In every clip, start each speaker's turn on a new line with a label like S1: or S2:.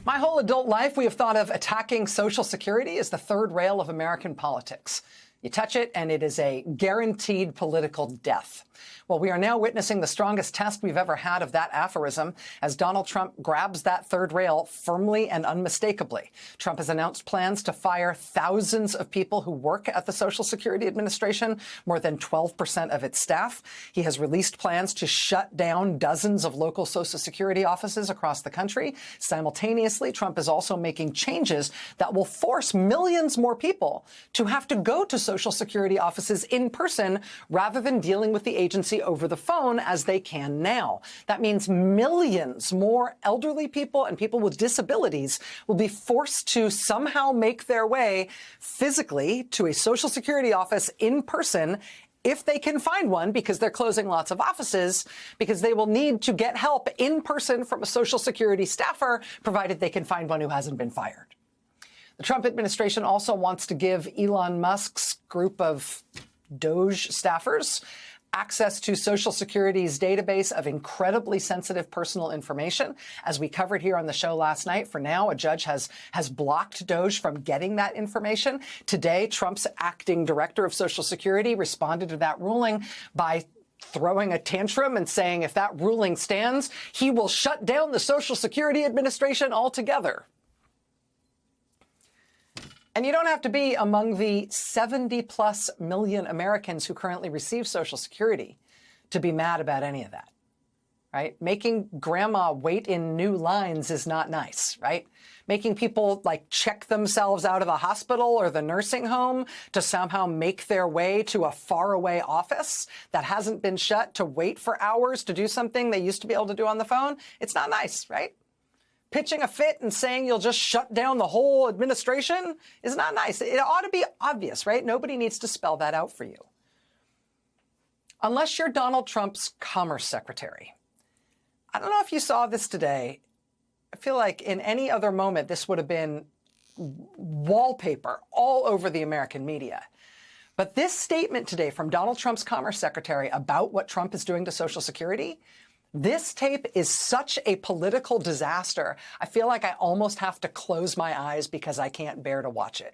S1: My whole adult life, we have thought of attacking Social Security as the third rail of American politics. You touch it, and it is a guaranteed political death. Well, we are now witnessing the strongest test we've ever had of that aphorism as Donald Trump grabs that third rail firmly and unmistakably. Trump has announced plans to fire thousands of people who work at the Social Security Administration, more than 12% of its staff. He has released plans to shut down dozens of local Social Security offices across the country. Simultaneously, Trump is also making changes that will force millions more people to have to go to Social Security offices in person rather than dealing with the agency over the phone as they can now. That means millions more elderly people and people with disabilities will be forced to somehow make their way physically to a Social Security office in person if they can find one, because they're closing lots of offices, because they will need to get help in person from a Social Security staffer, provided they can find one who hasn't been fired. The Trump administration also wants to give Elon Musk's group of Doge staffers access to Social Security's database of incredibly sensitive personal information. As we covered here on the show last night, for now, a judge has blocked Doge from getting that information. Today, Trump's acting director of Social Security responded to that ruling by throwing a tantrum and saying if that ruling stands, he will shut down the Social Security Administration altogether. And you don't have to be among the 70-plus million Americans who currently receive Social Security to be mad about any of that, right? Making grandma wait in new lines is not nice, right? Making people, check themselves out of the hospital or the nursing home to somehow make their way to a faraway office that hasn't been shut to wait for hours to do something they used to be able to do on the phone, it's not nice, right? Pitching a fit and saying you'll just shut down the whole administration is not nice. It ought to be obvious, right? Nobody needs to spell that out for you. Unless you're Donald Trump's Commerce Secretary. I don't know if you saw this today. I feel like in any other moment, this would have been wallpaper all over the American media. But this statement today from Donald Trump's Commerce Secretary about what Trump is doing to Social Security, this tape is such a political disaster. I feel like I almost have to close my eyes because I can't bear to watch it.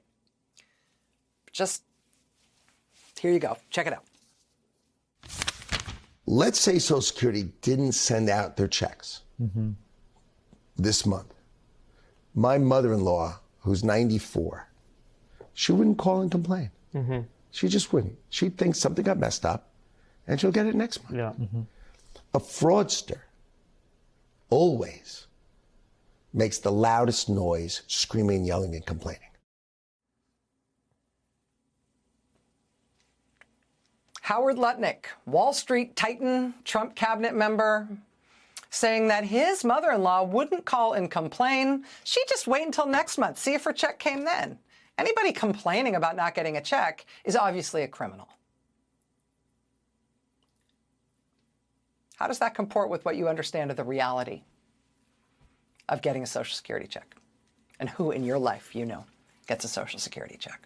S1: Just, here you go. Check it out.
S2: Let's say Social Security didn't send out their checks this month. My mother-in-law, who's 94, she wouldn't call and complain. She just wouldn't. She'd think something got messed up, and she'll get it next month.
S3: Yeah.
S2: A fraudster always makes the loudest noise, screaming, yelling, and complaining.
S1: Howard Lutnick, Wall Street titan, Trump cabinet member, saying that his mother-in-law wouldn't call and complain. She'd just wait until next month, see if her check came then. Anybody complaining about not getting a check is obviously a criminal. How does that comport with what you understand of the reality of getting a Social Security check? And who in your life you know gets a Social Security check?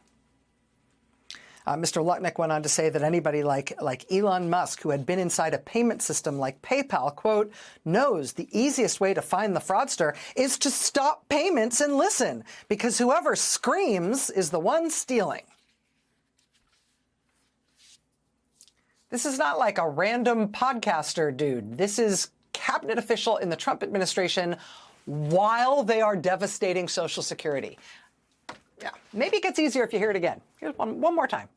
S1: Mr. Lutnick went on to say that anybody like Elon Musk, who had been inside a payment system like PayPal, quote, knows the easiest way to find the fraudster is to stop payments and listen, because whoever screams is the one stealing. This is not like a random podcaster dude. This is cabinet official in the Trump administration while they are devastating Social Security. Yeah, maybe it gets easier if you hear it again. Here's one more time.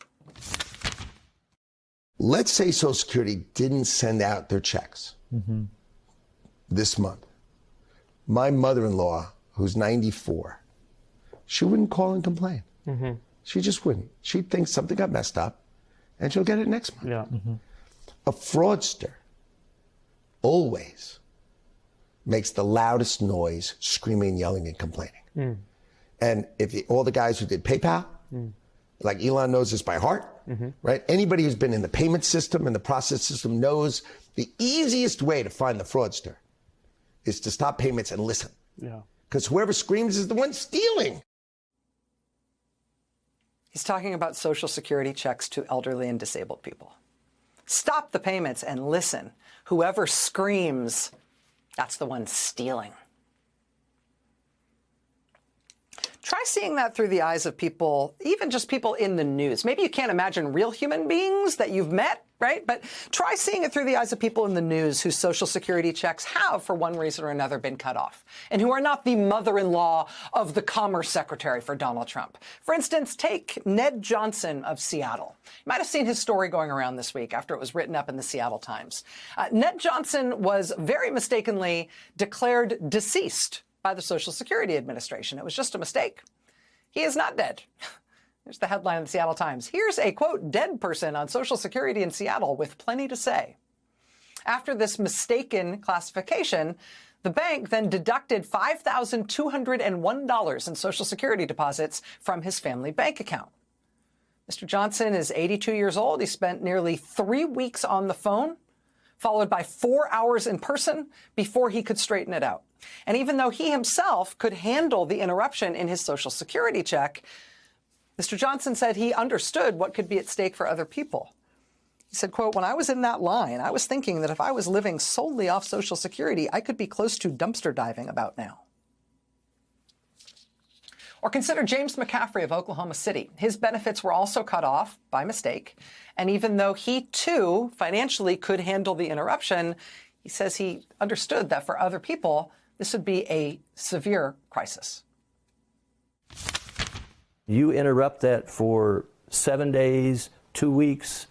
S2: Let's say Social Security didn't send out their checks this month. My mother-in-law, who's 94, she wouldn't call and complain. She just wouldn't. She'd think something got messed up, and she'll get it next month.
S3: Yeah.
S2: A fraudster always makes the loudest noise, screaming, yelling, and complaining. And if all the guys who did PayPal, like Elon knows this by heart, right? Anybody who's been in the payment system and the process system knows the easiest way to find the fraudster is to stop payments and listen.
S3: Yeah.
S2: Because whoever screams is the one stealing.
S1: He's talking about Social Security checks to elderly and disabled people. Stop the payments and listen. Whoever screams, that's the one stealing. Try seeing that through the eyes of people, even just people in the news. Maybe you can't imagine real human beings that you've met, right? But try seeing it through the eyes of people in the news whose Social Security checks have, for one reason or another, been cut off, and who are not the mother-in-law of the Commerce Secretary for Donald Trump. For instance, take Ned Johnson of Seattle. You might have seen his story going around this week after it was written up in the Seattle Times. Ned Johnson was very mistakenly declared deceased by the Social Security Administration. It was just a mistake. He is not dead. There's the headline in the Seattle Times. Here's a, quote, dead person on Social Security in Seattle with plenty to say. After this mistaken classification, the bank then deducted $5,201 in Social Security deposits from his family bank account. Mr. Johnson is 82 years old. He spent nearly 3 weeks on the phone, followed by 4 hours in person before he could straighten it out. And even though he himself could handle the interruption in his Social Security check, Mr. Johnson said he understood what could be at stake for other people. He said, quote, when I was in that line, I was thinking that if I was living solely off Social Security, I could be close to dumpster diving about now. Or consider James McCaffrey of Oklahoma City. His benefits were also cut off by mistake. And even though he, too, financially could handle the interruption, he says he understood that for other people, this would be a severe crisis.
S3: You interrupt that for 7 days, 2 weeks,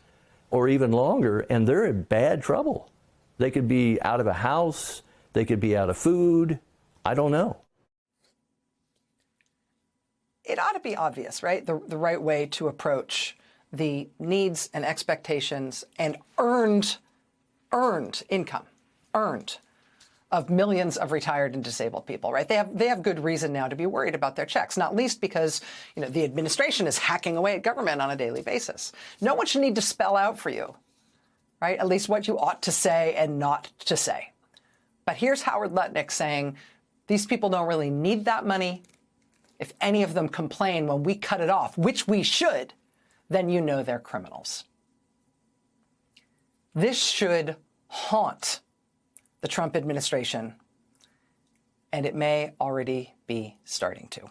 S3: or even longer, and they're in bad trouble. They could be out of a house. They could be out of food. I don't know.
S1: It ought to be obvious, right? The right way to approach the needs and expectations and earned income, of millions of retired and disabled people, right? They have good reason now to be worried about their checks, not least because, the administration is hacking away at government on a daily basis. No one should need to spell out for you, right, at least what you ought to say and not to say. But here's Howard Lutnick saying these people don't really need that money. If any of them complain when we cut it off, which we should, then you know they're criminals. This should haunt the Trump administration, and it may already be starting to.